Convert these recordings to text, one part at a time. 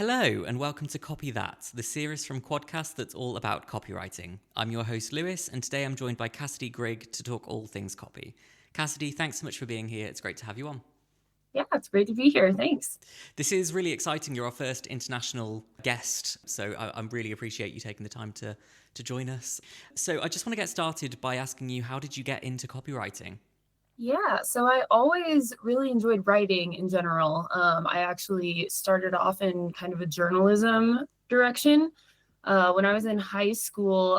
Hello, and welcome to Copy That, the series from Quadcast that's all about copywriting. I'm your host, Lewis, and today I'm joined by Cassdy Grigg to talk all things copy. Cassidy, thanks so much for being here. It's great to have you on. Yeah, it's great to be here. Thanks. This is really exciting. You're our first international guest, so I really appreciate you taking the time to join us. So I just want to get started by asking you, how did you get into copywriting? Yeah, so I always really enjoyed writing in general. I actually started off in kind of a journalism direction. When I was in high school,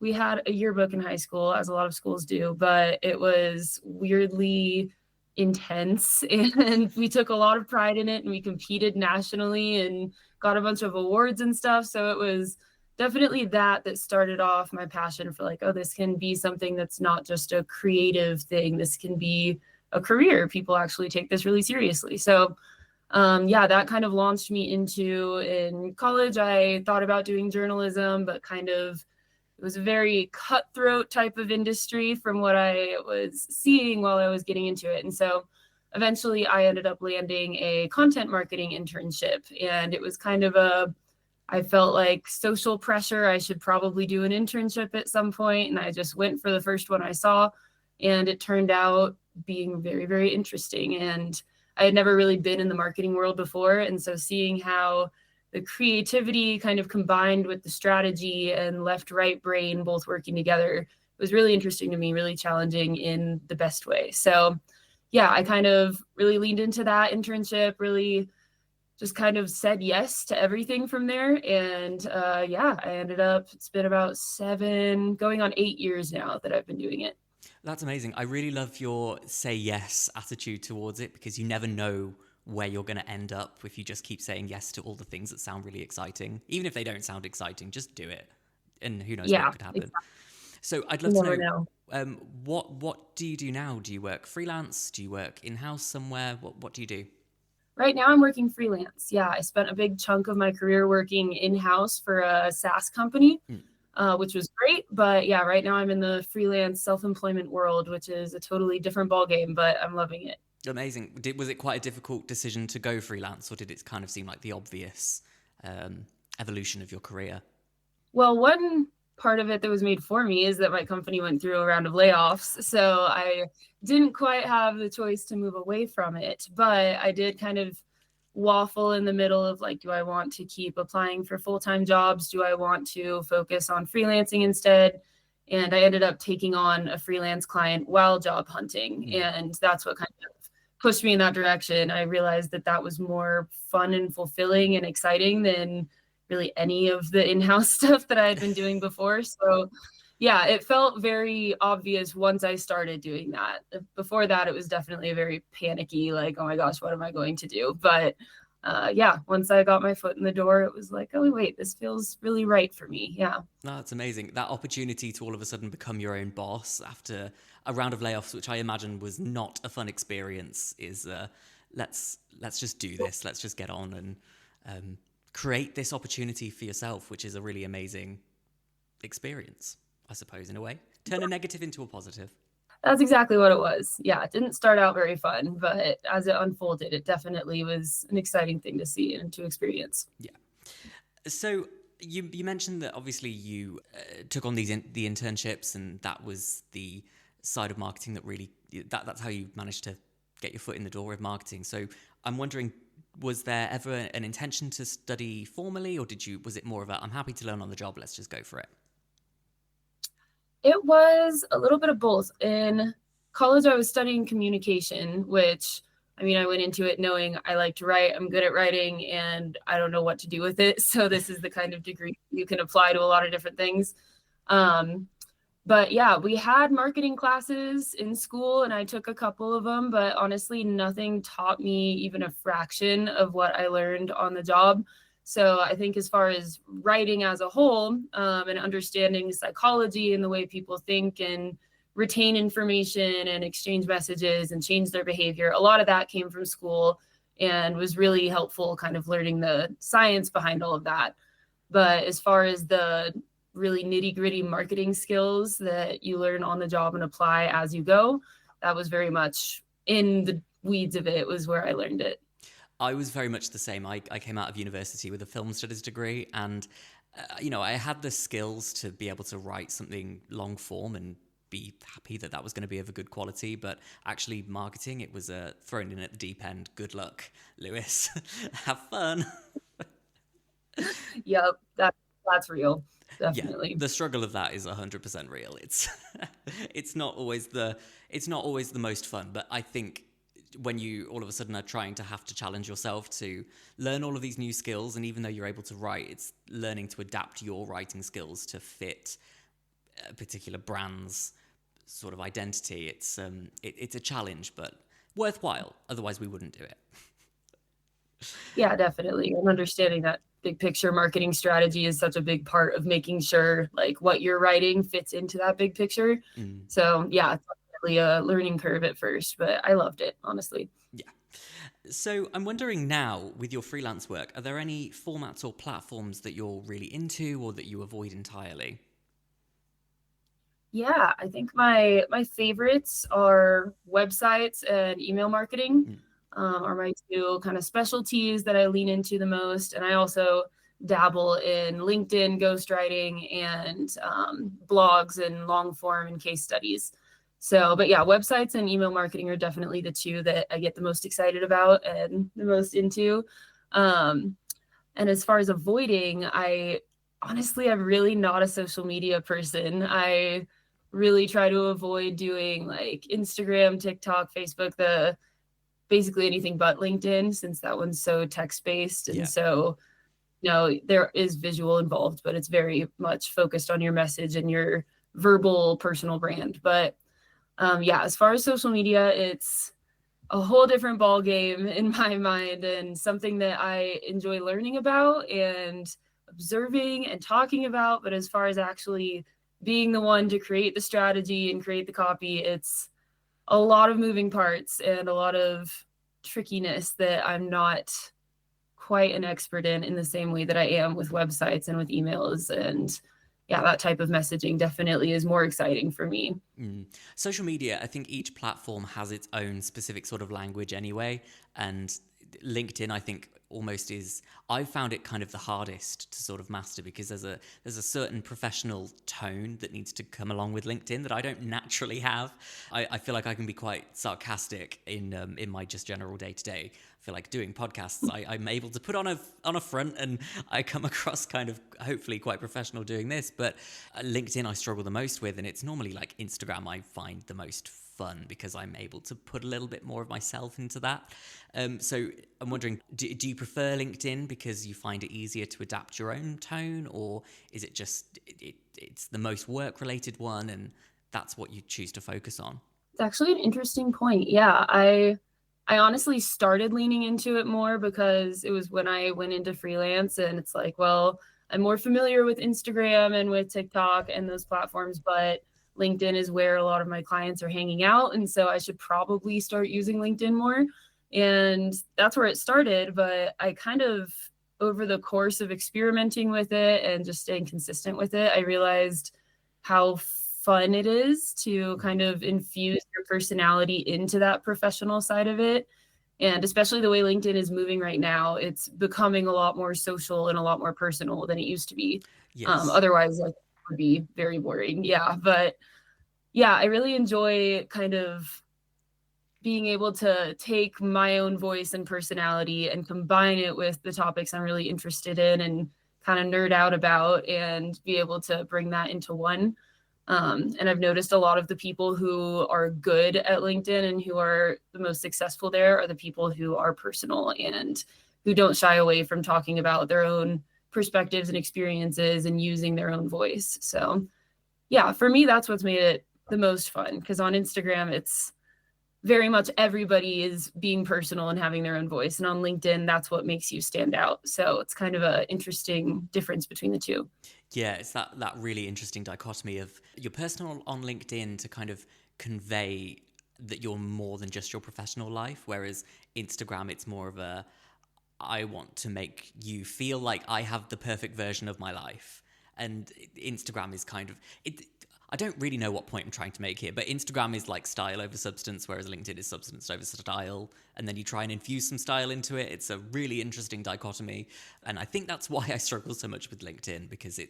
we had a yearbook in high school, as a lot of schools do, but it was weirdly intense, and we took a lot of pride in it, and we competed nationally and got a bunch of awards and stuff. So it was definitely that started off my passion for like, oh, this can be something that's not just a creative thing. This can be a career. People actually take this really seriously. So yeah, that kind of launched me into, in college, I thought about doing journalism, but it was a very cutthroat type of industry from what I was seeing while I was getting into it. And so eventually I ended up landing a content marketing internship, and it was I felt like social pressure. I should probably do an internship at some point. And I just went for the first one I saw, and it turned out being very, very interesting. And I had never really been in the marketing world before. And so seeing how the creativity kind of combined with the strategy and left, right brain both working together was really interesting to me, really challenging in the best way. So yeah, I kind of really leaned into that internship, really just kind of said yes to everything from there. And yeah, I ended up, it's been about 7, going on 8 years now that I've been doing it. That's amazing. I really love your say yes attitude towards it, because you never know where you're going to end up if you just keep saying yes to all the things that sound really exciting. Even if they don't sound exciting, just do it. And who knows Yeah, what could happen. exactly. So I'd You love to never know, know. what do you do now? Do you work freelance? Do you work in-house somewhere? What do you do? Right now I'm working freelance. Yeah, I spent a big chunk of my career working in-house for a SaaS company, Hmm. which was great. But yeah, right now I'm in the freelance self-employment world, which is a totally different ballgame, but I'm loving it. Amazing. Was it quite a difficult decision to go freelance, or did it kind of seem like the obvious evolution of your career? Well, one part of it that was made for me is that my company went through a round of layoffs. So I didn't quite have the choice to move away from it, but I did kind of waffle in the middle of like, do I want to keep applying for full-time jobs? Do I want to focus on freelancing instead? And I ended up taking on a freelance client while job hunting. Hmm. And that's what kind of pushed me in that direction. I realized that that was more fun and fulfilling and exciting than really any of the in-house stuff that I had been doing before. So yeah, it felt very obvious once I started doing that. Before that, it was definitely a very panicky, like, oh my gosh, what am I going to do? But yeah, once I got my foot in the door, it was like, oh wait, this feels really right for me. Yeah. No, that's amazing. That opportunity to all of a sudden become your own boss after a round of layoffs, which I imagine was not a fun experience, is let's just do this. Let's just get on and create this opportunity for yourself, which is a really amazing experience, I suppose, in a way. Turn a negative into a positive. That's exactly what it was. Yeah, it didn't start out very fun, but as it unfolded, it definitely was an exciting thing to see and to experience. Yeah. So you mentioned that obviously you took on the internships, and that was the side of marketing that really that's how you managed to get your foot in the door with marketing. So I'm wondering, was there ever an intention to study formally, or was it more of a, I'm happy to learn on the job, let's just go for it? It was a little bit of both. In college, I was studying communication, which, I mean, I went into it knowing I like to write, I'm good at writing, and I don't know what to do with it. So this is the kind of degree you can apply to a lot of different things. Um, but yeah, we had marketing classes in school, and I took a couple of them, but honestly, nothing taught me even a fraction of what I learned on the job. So I think as far as writing as a whole, and understanding psychology and the way people think and retain information and exchange messages and change their behavior, a lot of that came from school and was really helpful kind of learning the science behind all of that. But as far as the really nitty gritty marketing skills that you learn on the job and apply as you go, that was very much in the weeds of it, was where I learned it. I was very much the same. I came out of university with a film studies degree, and I had the skills to be able to write something long form and be happy that that was going to be of a good quality. But actually, marketing, it was thrown in at the deep end. Good luck, Lewis. Have fun. Yep, that's real, Yeah, definitely. the struggle of that is 100% real. It's not always the most fun, but I think when you all of a sudden are trying to have to challenge yourself to learn all of these new skills, and even though you're able to write, it's learning to adapt your writing skills to fit a particular brand's sort of identity. It's a challenge, but worthwhile. Otherwise, we wouldn't do it. Yeah, definitely. And understanding that big picture marketing strategy is such a big part of making sure like what you're writing fits into that big picture. So yeah, it's definitely a learning curve at first, but I loved it, honestly. Yeah. So I'm wondering now, with your freelance work, are there any formats or platforms that you're really into or that you avoid entirely? Yeah, I think my favorites are websites and email marketing, are my two kind of specialties that I lean into the most. And I also dabble in LinkedIn ghostwriting and blogs and long form and case studies. So, but yeah, websites and email marketing are definitely the two that I get the most excited about and the most into. And as far as avoiding, I'm really not a social media person. I really try to avoid doing like Instagram, TikTok, Facebook, basically anything but LinkedIn, since that one's so text based. And so, there is visual involved, but it's very much focused on your message and your verbal personal brand. But yeah, as far as social media, it's a whole different ball game in my mind, and something that I enjoy learning about and observing and talking about. But as far as actually being the one to create the strategy and create the copy, it's a lot of moving parts and a lot of trickiness that I'm not quite an expert in the same way that I am with websites and with emails. And yeah, that type of messaging definitely is more exciting for me. Social media, I think each platform has its own specific sort of language anyway. And LinkedIn, I think, almost is, I've found it kind of the hardest to sort of master, because there's a certain professional tone that needs to come along with LinkedIn that I don't naturally have. I feel like I can be quite sarcastic in my just general day-to-day. I feel like doing podcasts, I'm able to put on a front, and I come across kind of hopefully quite professional doing this. But LinkedIn I struggle the most with, and it's normally like Instagram I find the most fun, because I'm able to put a little bit more of myself into that. So I'm wondering, do you prefer LinkedIn because you find it easier to adapt your own tone, or is it just it's the most work-related one and that's what you choose to focus on? It's actually an interesting point. Yeah, I honestly started leaning into it more because it was when I went into freelance, and it's like, well, I'm more familiar with Instagram and with TikTok and those platforms, but LinkedIn is where a lot of my clients are hanging out. And so I should probably start using LinkedIn more. And that's where it started. But I kind of, over the course of experimenting with it and just staying consistent with it, I realized how fun it is to kind of infuse your personality into that professional side of it. And especially the way LinkedIn is moving right now, it's becoming a lot more social and a lot more personal than it used to be. Yes. Otherwise, like, it would be very boring. Yeah. But yeah, I really enjoy kind of being able to take my own voice and personality and combine it with the topics I'm really interested in and kind of nerd out about, and be able to bring that into one. And I've noticed a lot of the people who are good at LinkedIn and who are the most successful there are the people who are personal and who don't shy away from talking about their own perspectives and experiences and using their own voice. So yeah, for me, that's what's made it the most fun, because on Instagram, it's very much everybody is being personal and having their own voice. And on LinkedIn, that's what makes you stand out. So it's kind of an interesting difference between the two. Yeah, it's that really interesting dichotomy of your personal on LinkedIn to kind of convey that you're more than just your professional life, whereas Instagram, it's more of a, I want to make you feel like I have the perfect version of my life. And Instagram is kind of it. I don't really know what point I'm trying to make here, but Instagram is like style over substance, whereas LinkedIn is substance over style. And then you try and infuse some style into it. It's a really interesting dichotomy. And I think that's why I struggle so much with LinkedIn, because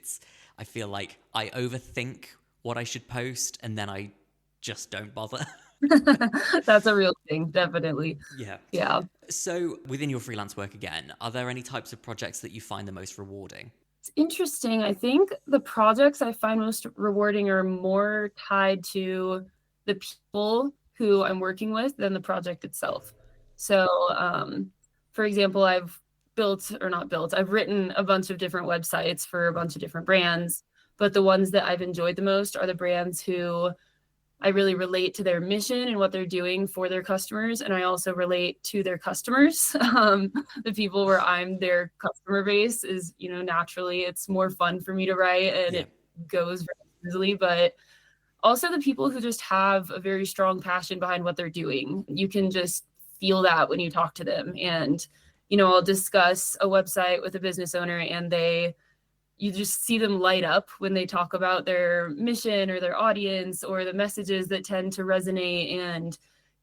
I feel like I overthink what I should post and then I just don't bother. That's a real thing, definitely. Yeah. Yeah. So within your freelance work again, are there any types of projects that you find the most rewarding? It's interesting. I think the projects I find most rewarding are more tied to the people who I'm working with than the project itself. So, for example, I've written a bunch of different websites for a bunch of different brands, but the ones that I've enjoyed the most are the brands who I really relate to their mission and what they're doing for their customers. And I also relate to their customers. The people where I'm their customer base is, naturally it's more fun for me to write and it goes very easily. But also the people who just have a very strong passion behind what they're doing. You can just feel that when you talk to them. And, I'll discuss a website with a business owner and you just see them light up when they talk about their mission or their audience or the messages that tend to resonate. And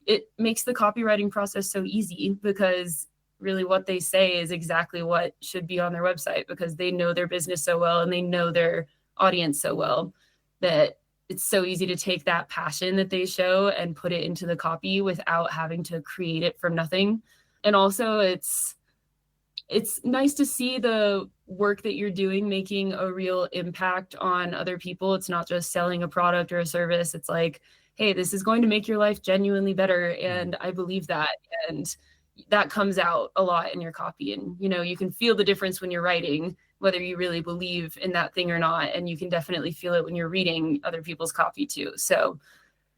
it makes the copywriting process so easy, because really what they say is exactly what should be on their website, because they know their business so well and they know their audience so well that it's so easy to take that passion that they show and put it into the copy without having to create it from nothing. And also it's nice to see the work that you're doing making a real impact on other people. It's not just selling a product or a service. It's like, hey, this is going to make your life genuinely better. And I believe that. And that comes out a lot in your copy. And, you can feel the difference when you're writing, whether you really believe in that thing or not. And you can definitely feel it when you're reading other people's copy too. So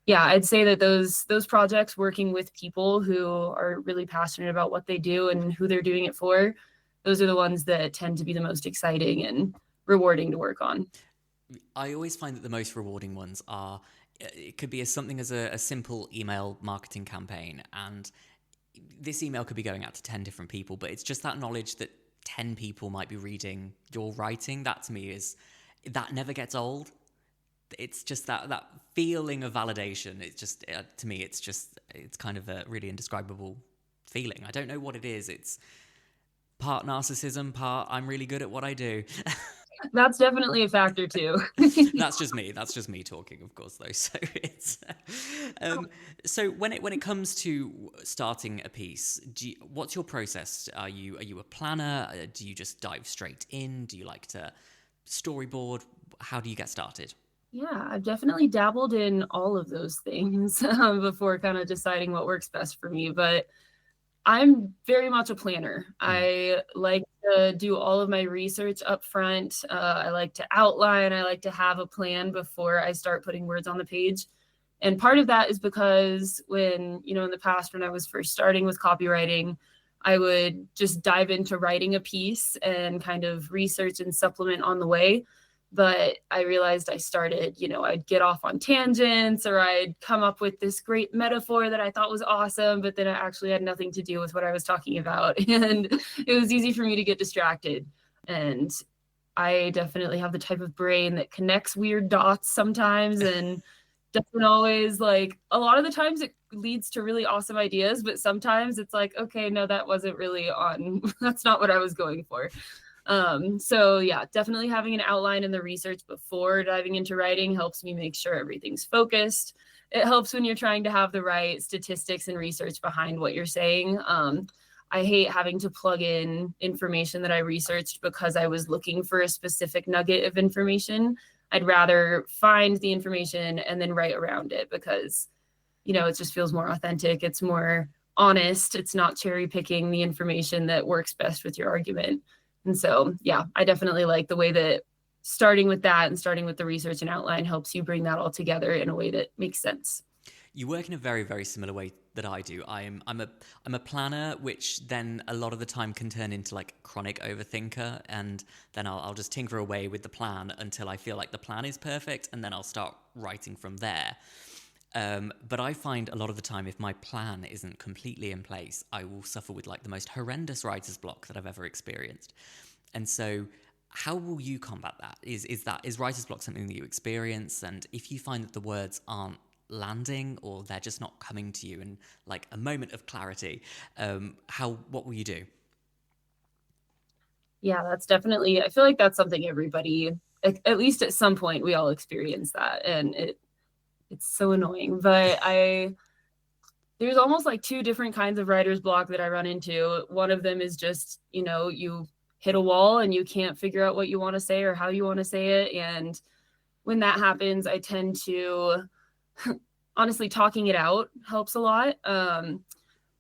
yeah, I'd say that those projects, working with people who are really passionate about what they do and who they're doing it for, those are the ones that tend to be the most exciting and rewarding to work on. I always find that the most rewarding ones it could be something as a simple email marketing campaign. And this email could be going out to 10 different people, but it's just that knowledge that 10 people might be reading your writing. That to me that never gets old. It's just that feeling of validation. It's just, to me, it's kind of a really indescribable feeling. I don't know what it is. It's part narcissism, part I'm really good at what I do. That's definitely a factor too. That's just me talking, of course, though. So it's so when it comes to starting a piece, what's your process? Are you a planner? Do you just dive straight in? Do you like to storyboard? How do you get started? Yeah, I've definitely dabbled in all of those things before kind of deciding what works best for me. But I'm very much a planner. I like to do all of my research up front. I like to outline. I like to have a plan before I start putting words on the page. And part of that is because when, in the past, when I was first starting with copywriting, I would just dive into writing a piece and kind of research and supplement on the way. But I realized I started, I'd get off on tangents, or I'd come up with this great metaphor that I thought was awesome, but then it actually had nothing to do with what I was talking about. And it was easy for me to get distracted. And I definitely have the type of brain that connects weird dots sometimes and doesn't always, like, a lot of the times it leads to really awesome ideas, but sometimes it's like, okay, no, that wasn't really that's not what I was going for. So yeah, definitely having an outline in the research before diving into writing helps me make sure everything's focused. It helps when you're trying to have the right statistics and research behind what you're saying. I hate having to plug in information that I researched because I was looking for a specific nugget of information. I'd rather find the information and then write around it, because, it just feels more authentic. It's more honest. It's not cherry picking the information that works best with your argument. And so, yeah, I definitely like the way that starting with that and starting with the research and outline helps you bring that all together in a way that makes sense. You work in a very, very similar way that I do. I'm a planner, which then a lot of the time can turn into like chronic overthinker, and then I'll just tinker away with the plan until I feel like the plan is perfect, and then I'll start writing from there. But I find a lot of the time, if my plan isn't completely in place, I will suffer with like the most horrendous writer's block that I've ever experienced. And so how will you combat that? Is writer's block something that you experience? And if you find that the words aren't landing or they're just not coming to you in like a moment of clarity, what will you do? Yeah, that's definitely, I feel like that's something everybody, at least at some point, we all experience that. And it's so annoying. But there's almost like two different kinds of writer's block that I run into. One of them is just, you hit a wall and you can't figure out what you want to say or how you want to say it. And when that happens, I tend to, honestly, talking it out helps a lot.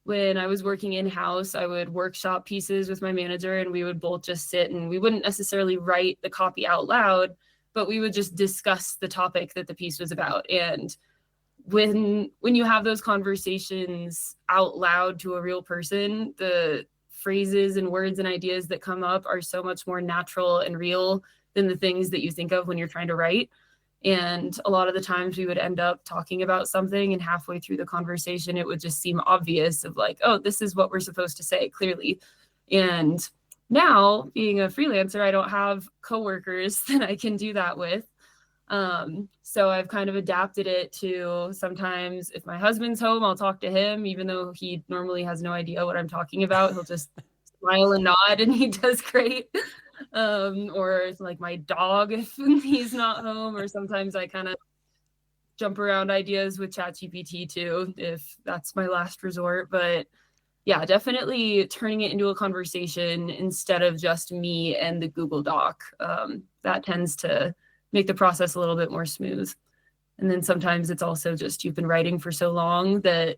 When I was working in-house, I would workshop pieces with my manager and we would both just sit and we wouldn't necessarily write the copy out loud, but we would just discuss the topic that the piece was about. And when you have those conversations out loud to a real person, the phrases and words and ideas that come up are so much more natural and real than the things that you think of when you're trying to write. And a lot of the times we would end up talking about something and halfway through the conversation, it would just seem obvious of like, oh, this is what we're supposed to say clearly. And now being a freelancer, I don't have coworkers that I can do that with. So I've kind of adapted it to sometimes if my husband's home, I'll talk to him, even though he normally has no idea what I'm talking about. He'll just smile and nod and he does great. Or like my dog if he's not home, or sometimes I kind of jump around ideas with ChatGPT too, if that's my last resort. But yeah, definitely turning it into a conversation instead of just me and the Google Doc. That tends to make the process a little bit more smooth. And then sometimes it's also just you've been writing for so long that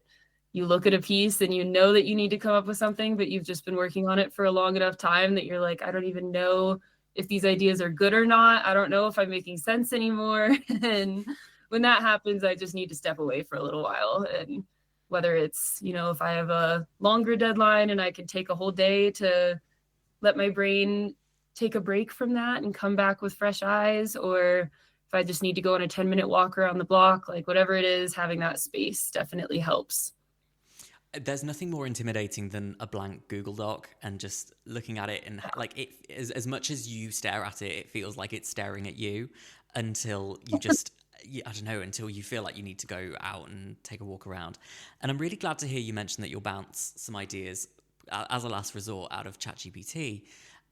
you look at a piece and you know that you need to come up with something, but you've just been working on it for a long enough time that you're like, I don't even know if these ideas are good or not. I don't know if I'm making sense anymore. And when that happens, I just need to step away for a little while. And whether it's, if I have a longer deadline and I can take a whole day to let my brain take a break from that and come back with fresh eyes, or if I just need to go on a 10-minute walk around the block, like whatever it is, having that space definitely helps. There's nothing more intimidating than a blank Google Doc and just looking at it and like it as much as you stare at it, it feels like it's staring at you until you just, I don't know, until you feel like you need to go out and take a walk around. And I'm really glad to hear you mention that you'll bounce some ideas as a last resort out of ChatGPT.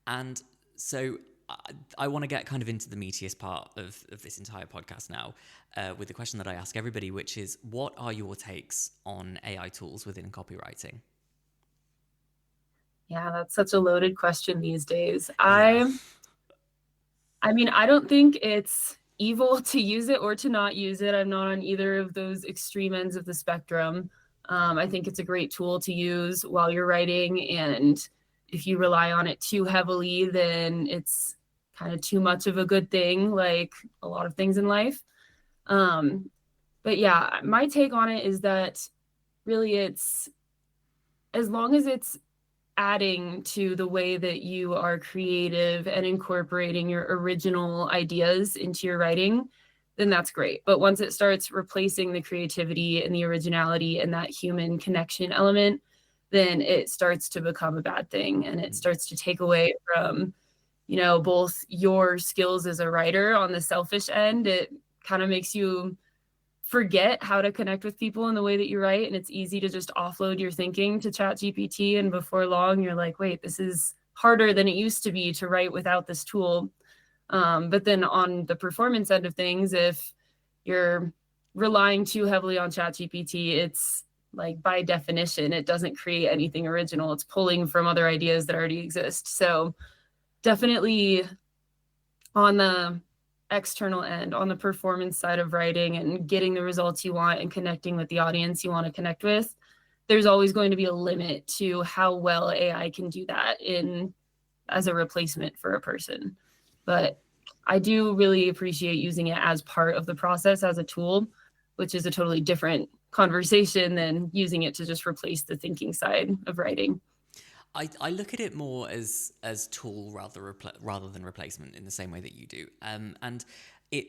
And so I want to get kind of into the meatiest part of this entire podcast now with the question that I ask everybody, which is, what are your takes on AI tools within copywriting? Yeah, that's such a loaded question these days. Yeah. I mean, I don't think it's evil to use it or to not use it. I'm not on either of those extreme ends of the spectrum. I think it's a great tool to use while you're writing. And if you rely on it too heavily, then it's kind of too much of a good thing, like a lot of things in life. But yeah, my take on it is that really it's, as long as it's adding to the way that you are creative and incorporating your original ideas into your writing, then that's great. But once it starts replacing the creativity and the originality and that human connection element, then it starts to become a bad thing. And it starts to take away from, both your skills as a writer on the selfish end. It kind of makes you forget how to connect with people in the way that you write. And it's easy to just offload your thinking to ChatGPT. And before long, you're like, wait, this is harder than it used to be to write without this tool. But then on the performance end of things, if you're relying too heavily on ChatGPT, it's like by definition, it doesn't create anything original. It's pulling from other ideas that already exist. So definitely on the external end, on the performance side of writing and getting the results you want and connecting with the audience you want to connect with, there's always going to be a limit to how well AI can do that as a replacement for a person. But I do really appreciate using it as part of the process as a tool, which is a totally different conversation than using it to just replace the thinking side of writing. I look at it more as tool rather than replacement in the same way that you do. And I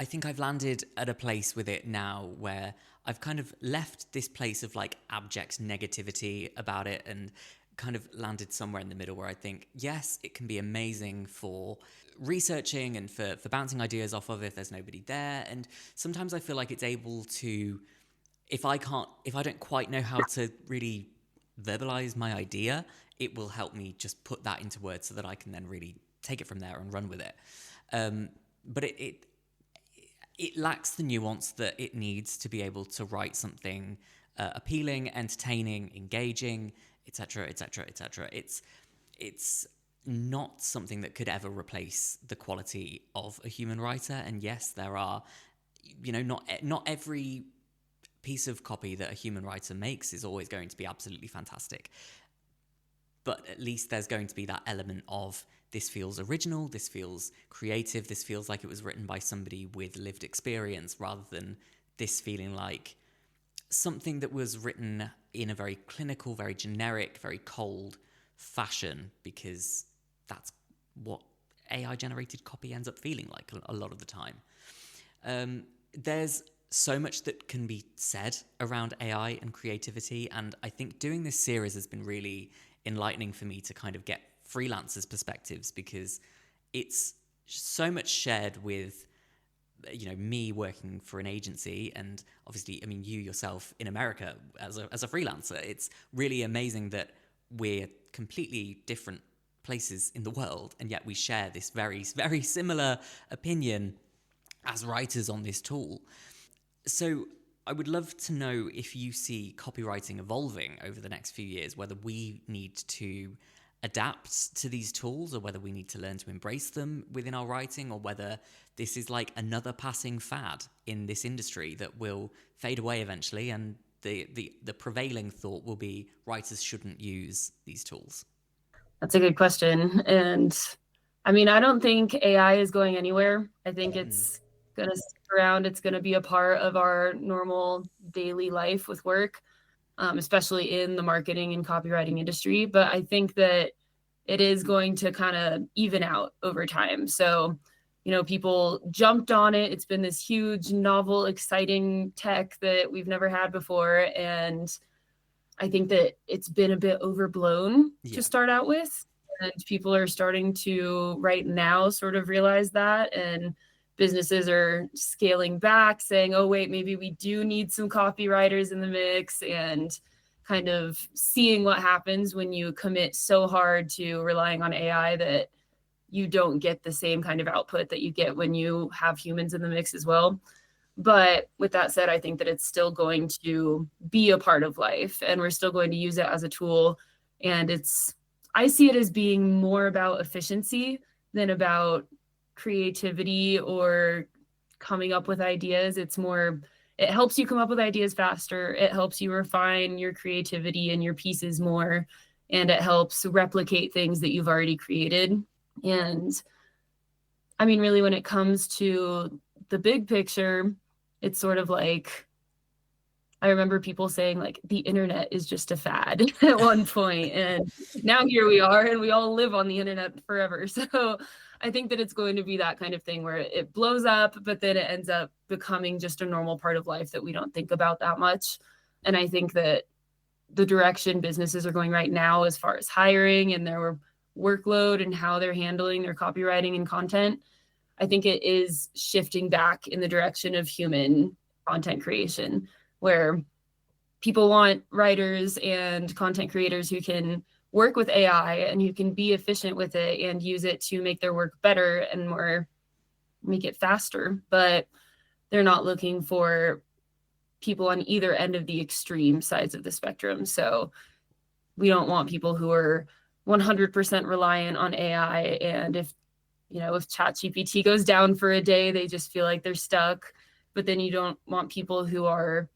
think I've landed at a place with it now where I've kind of left this place of like abject negativity about it and kind of landed somewhere in the middle where I think, yes, it can be amazing for researching and for bouncing ideas off of if there's nobody there. And sometimes I feel like it's able to, if I don't quite know how to really verbalize my idea, it will help me just put that into words so that I can then really take it from there and run with it. But it lacks the nuance that it needs to be able to write something appealing, entertaining, engaging, etc., etc., etc. It's not something that could ever replace the quality of a human writer. And yes, there are, not every piece of copy that a human writer makes is always going to be absolutely fantastic. But at least there's going to be that element of, this feels original, this feels creative, this feels like it was written by somebody with lived experience, rather than this feeling like something that was written in a very clinical, very generic, very cold fashion, because that's what AI-generated copy ends up feeling like a lot of the time. There's so much that can be said around AI and creativity, and I think doing this series has been really enlightening for me to kind of get freelancers' perspectives, because it's so much shared with me working for an agency, and obviously, I mean, you yourself in America as a freelancer. It's really amazing that we're completely different places in the world, and yet we share this very, very similar opinion as writers on this tool. So I would love to know if you see copywriting evolving over the next few years, whether we need to adapt to these tools, or whether we need to learn to embrace them within our writing, or whether this is like another passing fad in this industry that will fade away eventually, and the prevailing thought will be writers shouldn't use these tools. That's a good question. And I mean, I don't think AI is going anywhere. I think it's going to stick around. It's going to be a part of our normal daily life with work, especially in the marketing and copywriting industry. But I think that it is going to kind of even out over time. So, people jumped on it. It's been this huge, novel, exciting tech that we've never had before. And I think that it's been a bit overblown to start out with. And people are starting to right now sort of realize that. And businesses are scaling back, saying, oh, wait, maybe we do need some copywriters in the mix, and kind of seeing what happens when you commit so hard to relying on AI that you don't get the same kind of output that you get when you have humans in the mix as well. But with that said, I think that it's still going to be a part of life, and we're still going to use it as a tool. And I see it as being more about efficiency than about creativity or coming up with ideas. It's more, it helps you come up with ideas faster. It helps you refine your creativity and your pieces more. And it helps replicate things that you've already created. And I mean, really, when it comes to the big picture, it's sort of like, I remember people saying like the internet is just a fad at one point, and now here we are, and we all live on the internet forever. So I think that it's going to be that kind of thing where it blows up, but then it ends up becoming just a normal part of life that we don't think about that much. And I think that the direction businesses are going right now, as far as hiring and their workload and how they're handling their copywriting and content, I think it is shifting back in the direction of human content creation, where people want writers and content creators who can work with AI and who can be efficient with it and use it to make their work better and make it faster. But they're not looking for people on either end of the extreme sides of the spectrum. So we don't want people who are 100% reliant on AI. And if ChatGPT goes down for a day, they just feel like they're stuck. But then you don't want people who are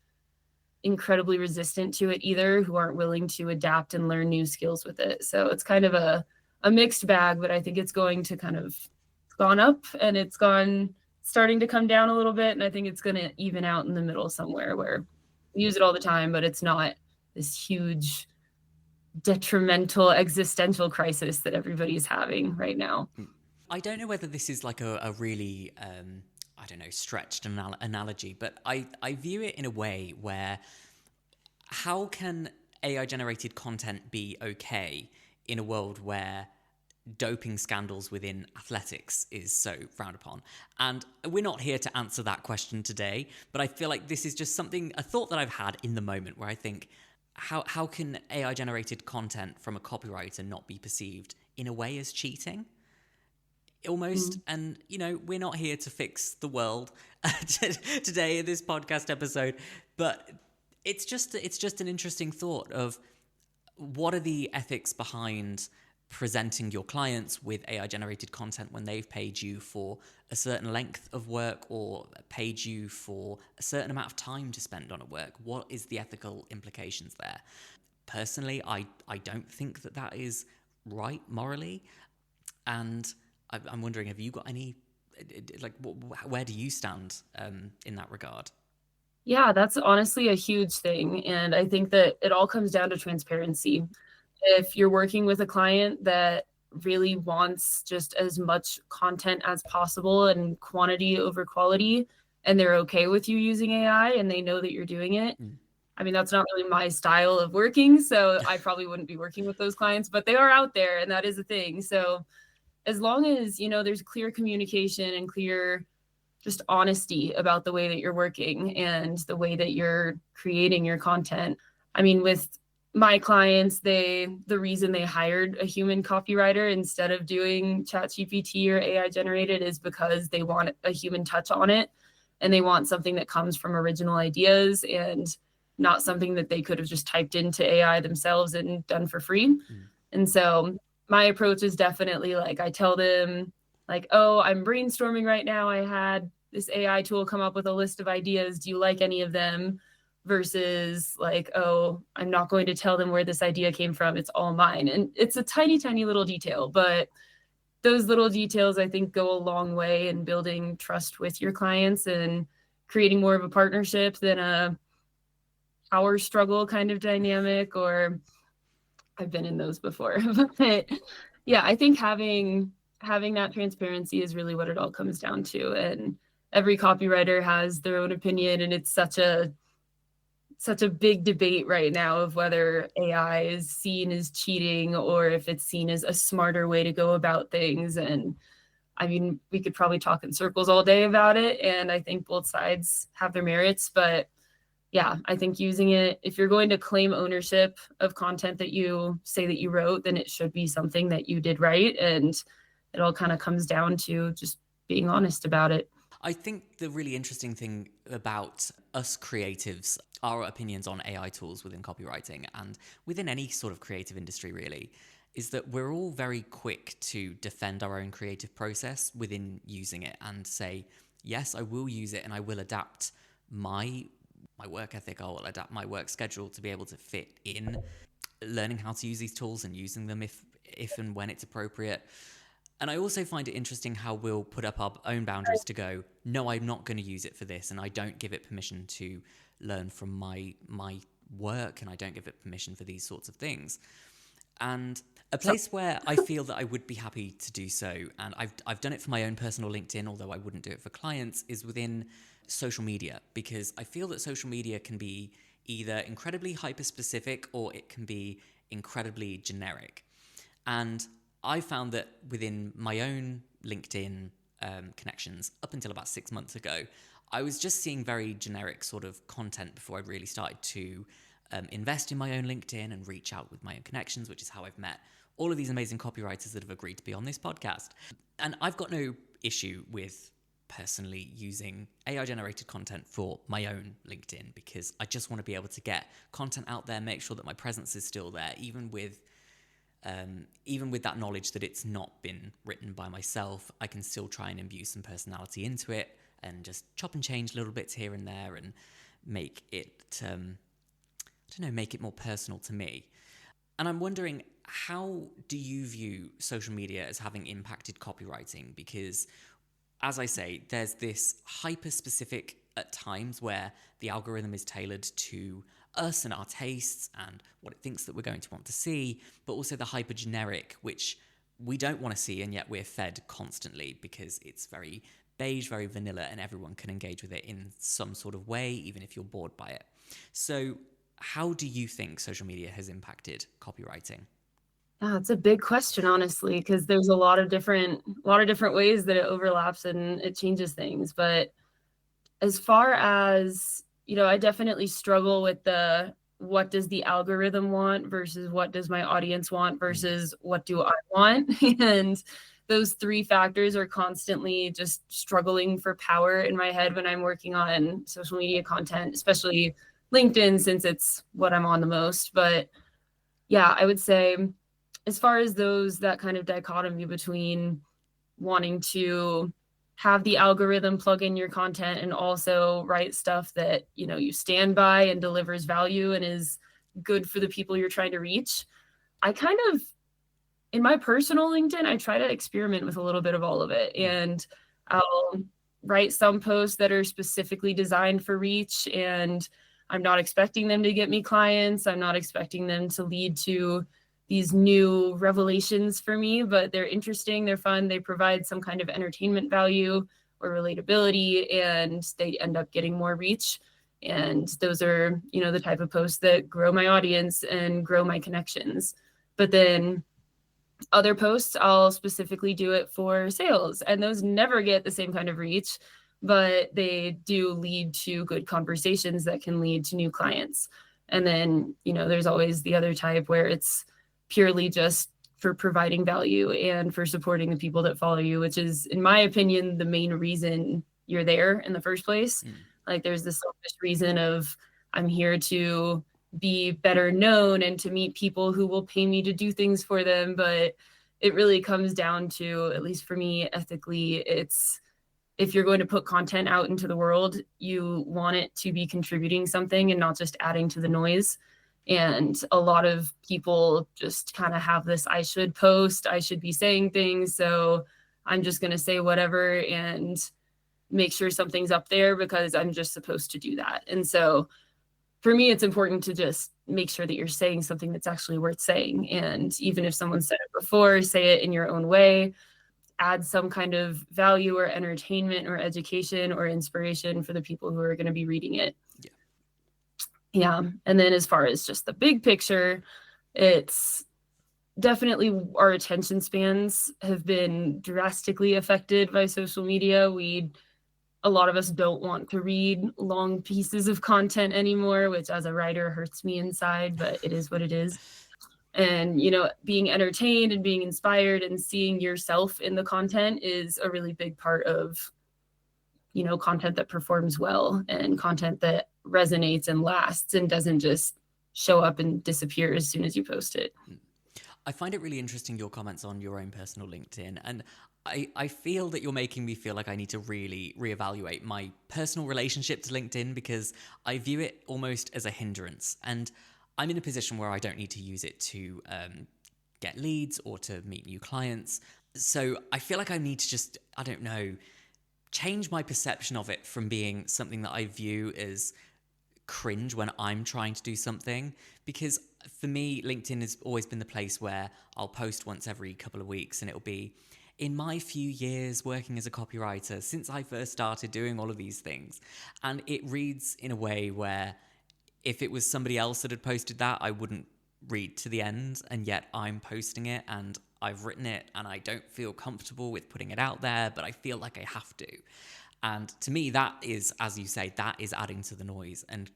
incredibly resistant to it either, who aren't willing to adapt and learn new skills with it. So it's kind of a mixed bag, but I think it's going to kind of gone up and it's starting to come down a little bit. And I think it's going to even out in the middle somewhere where we use it all the time, but it's not this huge detrimental existential crisis that everybody's having right now. I don't know whether this is like a really, stretched analogy, but I view it in a way where how can AI generated content be okay in a world where doping scandals within athletics is so frowned upon? And we're not here to answer that question today, but I feel like this is just a thought that I've had in the moment, where I think, how can AI generated content from a copywriter not be perceived in a way as cheating? Almost. And we're not here to fix the world today in this podcast episode, but it's just an interesting thought of what are the ethics behind presenting your clients with AI generated content when they've paid you for a certain length of work or paid you for a certain amount of time to spend on a work. What is the ethical implications there? Personally, I don't think that is right morally, and I'm wondering, have you got any, like, where do you stand in that regard? Yeah, that's honestly a huge thing. And I think that it all comes down to transparency. If you're working with a client that really wants just as much content as possible and quantity over quality, and they're okay with you using AI and they know that you're doing it, I mean, that's not really my style of working. So I probably wouldn't be working with those clients, but they are out there and that is a thing. So as long as, there's clear communication and clear just honesty about the way that you're working and the way that you're creating your content. I mean, with my clients, the reason they hired a human copywriter instead of doing ChatGPT or AI generated is because they want a human touch on it, and they want something that comes from original ideas and not something that they could have just typed into AI themselves and done for free. And so my approach is definitely like, I tell them like, oh, I'm brainstorming right now. I had this AI tool come up with a list of ideas. Do you like any of them? Versus like, oh, I'm not going to tell them where this idea came from. It's all mine. And it's a tiny, tiny little detail, but those little details, I think, go a long way in building trust with your clients and creating more of a partnership than a power struggle kind of dynamic. Or I've been in those before. But yeah, I think having that transparency is really what it all comes down to. And every copywriter has their own opinion, and it's such a big debate right now of whether AI is seen as cheating or if it's seen as a smarter way to go about things. And I mean, we could probably talk in circles all day about it, and I think both sides have their merits. But yeah, I think using it, if you're going to claim ownership of content that you say that you wrote, then it should be something that you did right. And it all kind of comes down to just being honest about it. I think the really interesting thing about us creatives, our opinions on AI tools within copywriting and within any sort of creative industry really, is that we're all very quick to defend our own creative process within using it and say, yes, I will use it and I will adapt my work ethic, I will adapt my work schedule to be able to fit in learning how to use these tools and using them if and when it's appropriate. And I also find it interesting how we'll put up our own boundaries to go, no, I'm not going to use it for this, and I don't give it permission to learn from my work, and I don't give it permission for these sorts of things. And a place where I feel that I would be happy to do so, and I've done it for my own personal LinkedIn, although I wouldn't do it for clients, is within social media, because I feel that social media can be either incredibly hyper-specific or it can be incredibly generic. And I found that within my own LinkedIn connections, up until about 6 months ago, I was just seeing very generic sort of content before I really started to invest in my own LinkedIn and reach out with my own connections, which is how I've met all of these amazing copywriters that have agreed to be on this podcast. And I've got no issue with personally using AI-generated content for my own LinkedIn, because I just want to be able to get content out there, make sure that my presence is still there, even with that knowledge that it's not been written by myself. I can still try and imbue some personality into it and just chop and change little bits here and there and make it, make it more personal to me. And I'm wondering, how do you view social media as having impacted copywriting? Because, as I say, there's this hyper-specific at times where the algorithm is tailored to us and our tastes and what it thinks that we're going to want to see, but also the hyper-generic, which we don't want to see, and yet we're fed constantly because it's very beige, very vanilla, and everyone can engage with it in some sort of way, even if you're bored by it. So how do you think social media has impacted copywriting? Yeah, it's a big question, honestly, because there's a lot of different ways that it overlaps and it changes things. But as far as, I definitely struggle with the what does the algorithm want versus what does my audience want versus what do I want? And those three factors are constantly just struggling for power in my head when I'm working on social media content, especially LinkedIn, since it's what I'm on the most. But yeah, I would say as far as that kind of dichotomy between wanting to have the algorithm plug in your content and also write stuff that, you stand by and delivers value and is good for the people you're trying to reach. I kind of, in my personal LinkedIn, I try to experiment with a little bit of all of it. And I'll write some posts that are specifically designed for reach, and I'm not expecting them to get me clients. I'm not expecting them to lead to these new revelations for me, but they're interesting, they're fun, they provide some kind of entertainment value or relatability, and they end up getting more reach. And those are, the type of posts that grow my audience and grow my connections. But then other posts, I'll specifically do it for sales, and those never get the same kind of reach, but they do lead to good conversations that can lead to new clients. And then, there's always the other type where it's purely just for providing value and for supporting the people that follow you, which is, in my opinion, the main reason you're there in the first place. Like, there's this selfish reason of, I'm here to be better known and to meet people who will pay me to do things for them. But it really comes down to, at least for me, ethically, it's, if you're going to put content out into the world, you want it to be contributing something and not just adding to the noise. And a lot of people just kind of have this, I should post, I should be saying things, so I'm just going to say whatever and make sure something's up there because I'm just supposed to do that. And so for me, it's important to just make sure that you're saying something that's actually worth saying. And even if someone said it before, say it in your own way, add some kind of value or entertainment or education or inspiration for the people who are going to be reading it. Yeah. And then as far as just the big picture, it's definitely our attention spans have been drastically affected by social media. A lot of us don't want to read long pieces of content anymore, which as a writer hurts me inside, but it is what it is. And, being entertained and being inspired and seeing yourself in the content is a really big part of, content that performs well and content that resonates and lasts and doesn't just show up and disappear as soon as you post it. I find it really interesting, your comments on your own personal LinkedIn. And I feel that you're making me feel like I need to really reevaluate my personal relationship to LinkedIn, because I view it almost as a hindrance. And I'm in a position where I don't need to use it to get leads or to meet new clients. So I feel like I need to just, I don't know, change my perception of it from being something that I view as cringe when I'm trying to do something. Because for me, LinkedIn has always been the place where I'll post once every couple of weeks, and it'll be, in my few years working as a copywriter, since I first started doing all of these things. And it reads in a way where if it was somebody else that had posted that, I wouldn't read to the end, and yet I'm posting it and I've written it and I don't feel comfortable with putting it out there, but I feel like I have to. And to me, that is, as you say, that is adding to the noise. And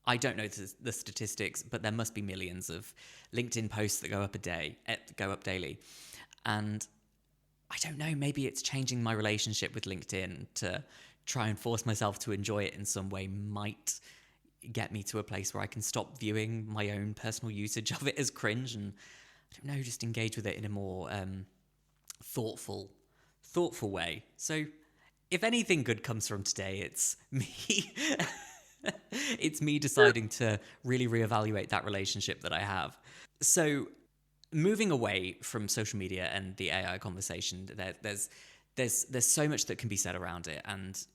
I don't know the statistics, but there must be millions of LinkedIn posts that go up daily. And I don't know, maybe it's changing my relationship with LinkedIn to try and force myself to enjoy it in some way might get me to a place where I can stop viewing my own personal usage of it as cringe, and I don't know, just engage with it in a more thoughtful way. So if anything good comes from today, it's me. It's me deciding to really reevaluate that relationship that I have. So moving away from social media and the AI conversation, there's so much that can be said around it, and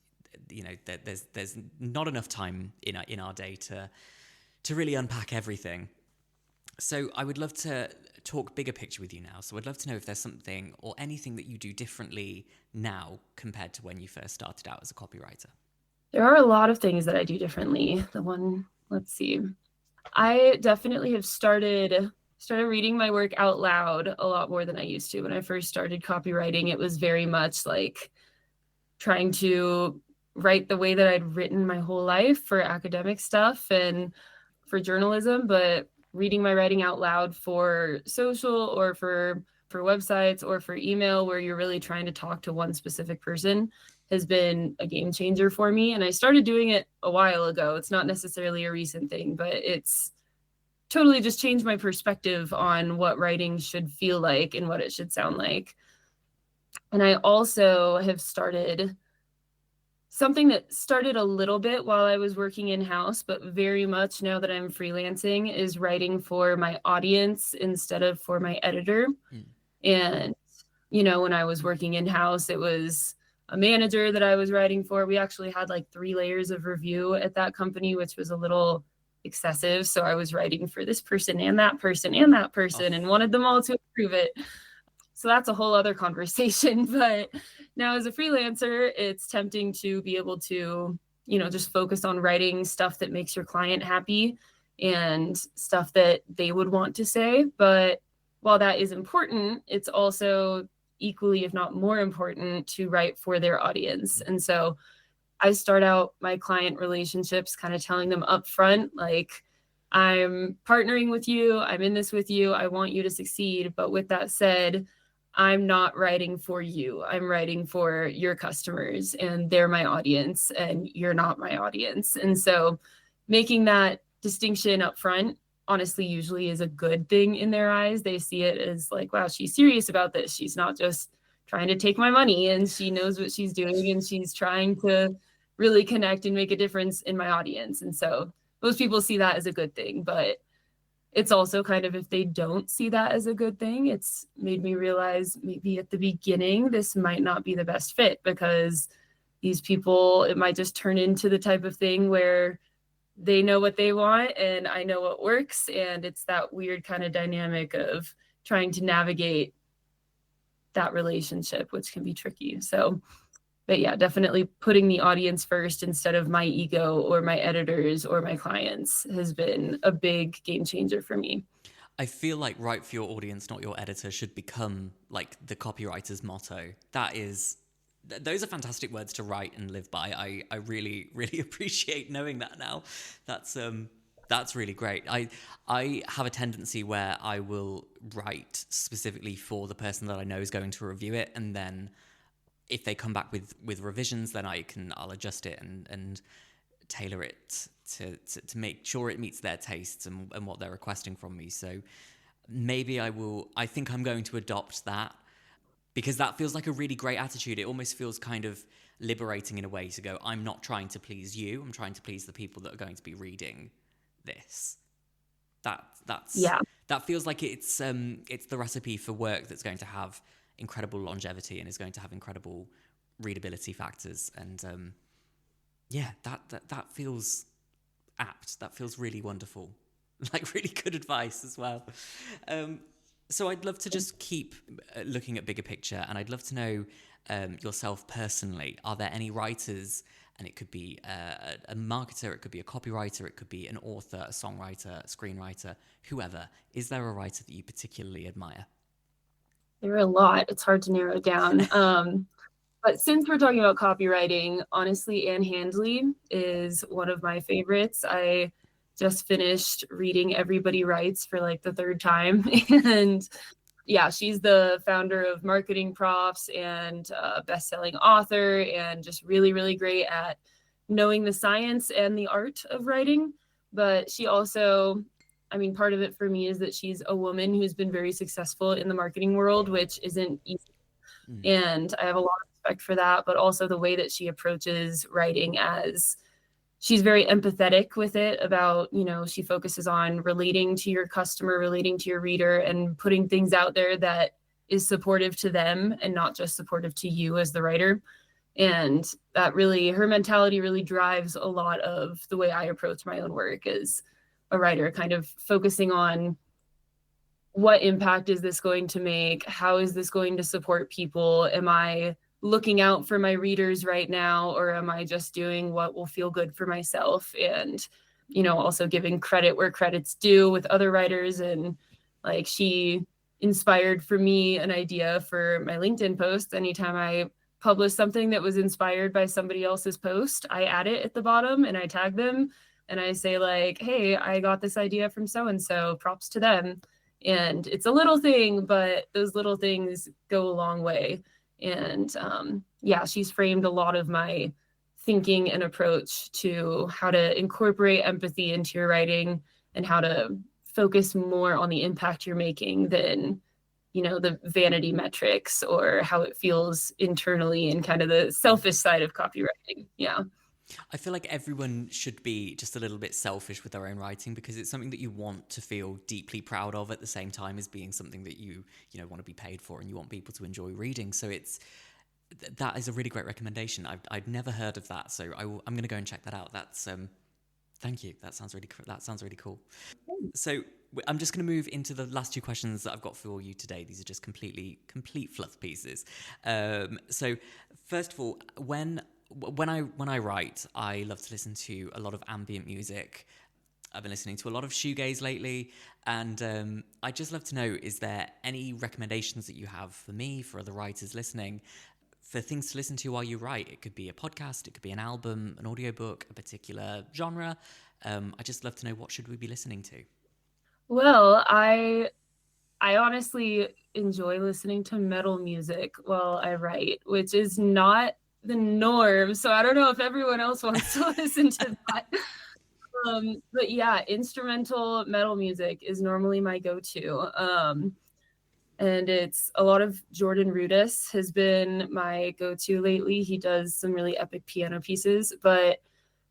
there's not enough time in our day to really unpack everything. So I would love to talk bigger picture with you now. So I'd love to know if there's something or anything that you do differently now compared to when you first started out as a copywriter. There are a lot of things that I do differently. Let's see. I definitely have started reading my work out loud a lot more than I used to. When I first started copywriting, it was very much like trying to write the way that I'd written my whole life for academic stuff and for journalism, but reading my writing out loud for social or for websites or for email where you're really trying to talk to one specific person has been a game changer for me. And I started doing it a while ago. It's not necessarily a recent thing, but it's totally just changed my perspective on what writing should feel like and what it should sound like. And I also have started something that started a little bit while I was working in-house, but very much now that I'm freelancing, is writing for my audience instead of for my editor. And, you know, when I was working in-house, it was a manager that I was writing for. We actually had like 3 layers of review at that company, which was a little excessive. So I was writing for this person and that person and that person and wanted them all to approve it. So that's a whole other conversation. But now as a freelancer, it's tempting to be able to, you know, just focus on writing stuff that makes your client happy and stuff that they would want to say. But while that is important, it's also equally, if not more important, to write for their audience. And so I start out my client relationships kind of telling them up front, like, I'm partnering with you, I'm in this with you, I want you to succeed. But with that said, I'm not writing for you. I'm writing for your customers, and they're my audience and you're not my audience. And so making that distinction up front, honestly, usually is a good thing in their eyes. They see it as like, wow, she's serious about this. She's not just trying to take my money, and she knows what she's doing, and she's trying to really connect and make a difference in my audience. And so most people see that as a good thing, but it's also kind of, if they don't see that as a good thing, it's made me realize maybe at the beginning, this might not be the best fit, because these people, it might just turn into the type of thing where they know what they want and I know what works. And it's that weird kind of dynamic of trying to navigate that relationship, which can be tricky. So, but yeah, definitely putting the audience first instead of my ego or my editors or my clients has been a big game changer for me. I feel like write for your audience, not your editor, should become like the copywriter's motto. Those are fantastic words to write and live by. I really, really appreciate knowing that now. That's really great. I have a tendency where I will write specifically for the person that I know is going to review it, and then if they come back with revisions, then I'll adjust it and tailor it to make sure it meets their tastes and what they're requesting from me. So maybe I think I'm going to adopt that, because that feels like a really great attitude. It almost feels kind of liberating in a way to go, I'm not trying to please you, I'm trying to please the people that are going to be reading this. That feels like it's the recipe for work that's going to have incredible longevity and is going to have incredible readability factors. And that feels apt. That feels really wonderful. Like really good advice as well. So I'd love to just keep looking at bigger picture, and I'd love to know yourself personally. Are there any writers, and it could be a marketer, it could be a copywriter, it could be an author, a songwriter, a screenwriter, whoever. Is there a writer that you particularly admire? There are a lot. It's hard to narrow it down. But since we're talking about copywriting, honestly, Anne Handley is one of my favorites. I just finished reading Everybody Writes for like the 3rd time. And yeah, she's the founder of Marketing Profs and best-selling author, and just really, really great at knowing the science and the art of writing. But she also, I mean, part of it for me is that she's a woman who's been very successful in the marketing world, which isn't easy. And I have a lot of respect for that, but also the way that she approaches writing, as she's very empathetic with it, about, you know, she focuses on relating to your customer, relating to your reader, and putting things out there that is supportive to them and not just supportive to you as the writer. And that really, her mentality really drives a lot of the way I approach my own work as a writer, kind of focusing on what impact is this going to make? How is this going to support people? Am I looking out for my readers right now, or am I just doing what will feel good for myself? And also giving credit where credit's due with other writers. And like, she inspired for me an idea for my LinkedIn post. Anytime I publish something that was inspired by somebody else's post, I add it at the bottom and I tag them and I say like, hey, I got this idea from so-and-so, props to them. And it's a little thing, but those little things go a long way. And she's framed a lot of my thinking and approach to how to incorporate empathy into your writing and how to focus more on the impact you're making than, the vanity metrics or how it feels internally and kind of the selfish side of copywriting. Yeah. I feel like everyone should be just a little bit selfish with their own writing, because it's something that you want to feel deeply proud of at the same time as being something that you want to be paid for and you want people to enjoy reading. So that is a really great recommendation. I'd never heard of that, so I'm going to go and check that out. That's thank you. That sounds really cool. So I'm just going to move into the last two questions that I've got for you today. These are just complete fluff pieces. So first of all, when I write, I love to listen to a lot of ambient music. I've been listening to a lot of shoegaze lately, and I'd just love to know, is there any recommendations that you have for me, for other writers listening, for things to listen to while you write? It could be a podcast, it could be an album, an audiobook, a particular genre. I just love to know, what should we be listening to? Well, I honestly enjoy listening to metal music while I write, which is not the norm. So I don't know if everyone else wants to listen to that. But yeah, instrumental metal music is normally my go-to. And it's a lot of Jordan Rudess has been my go-to lately. He does some really epic piano pieces, but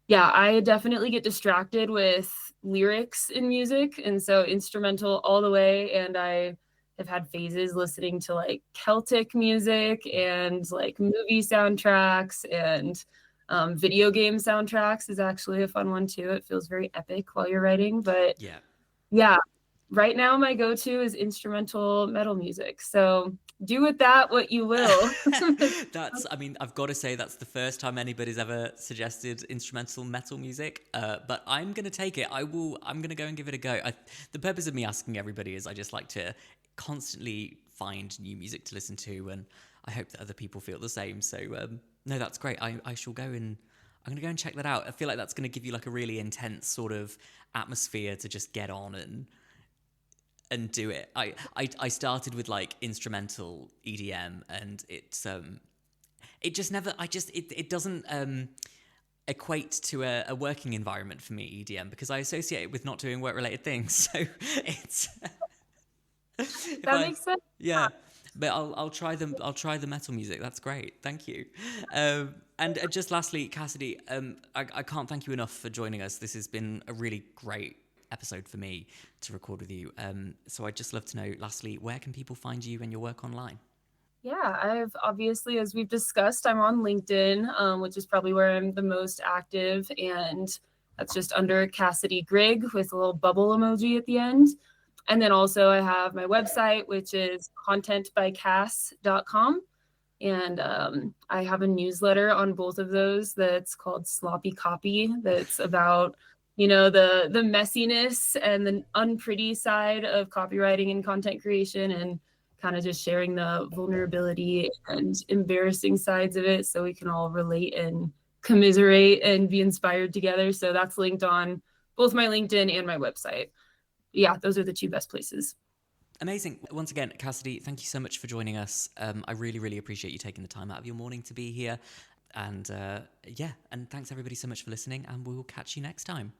yeah, I definitely get distracted with lyrics in music. And so instrumental all the way. And I have had phases listening to like Celtic music and like movie soundtracks, and video game soundtracks is actually a fun one too. It feels very epic while you're writing. But yeah, right now my go-to is instrumental metal music. So do with that what you will. I've got to say, that's the first time anybody's ever suggested instrumental metal music, but I'm going to take it. I'm going to go and give it a go. The purpose of me asking everybody is I just like to constantly find new music to listen to, and I hope that other people feel the same. So no, that's great. I shall go and I'm going to go and check that out. I feel like that's going to give you like a really intense sort of atmosphere to just get on and do it. I started with like instrumental EDM, and it doesn't equate to a working environment for me, EDM, because I associate it with not doing work related things. So it's that makes sense. Yeah. But I'll try the metal music. That's great. Thank you. And just lastly, Cassidy, I can't thank you enough for joining us. This has been a really great episode for me to record with you. So I'd just love to know, lastly, where can people find you and your work online? Yeah, I've obviously, as we've discussed, I'm on LinkedIn, which is probably where I'm the most active. And that's just under Cassdy Grigg with a little bubble emoji at the end. And then also I have my website, which is contentbycass.com. And I have a newsletter on both of those that's called Sloppy Copy. That's about, the messiness and the unpretty side of copywriting and content creation, and kind of just sharing the vulnerability and embarrassing sides of it so we can all relate and commiserate and be inspired together. So that's linked on both my LinkedIn and my website. Yeah, those are the two best places. Amazing. Once again, Cassidy, thank you so much for joining us. I really, really appreciate you taking the time out of your morning to be here. And and thanks everybody so much for listening, and we'll catch you next time.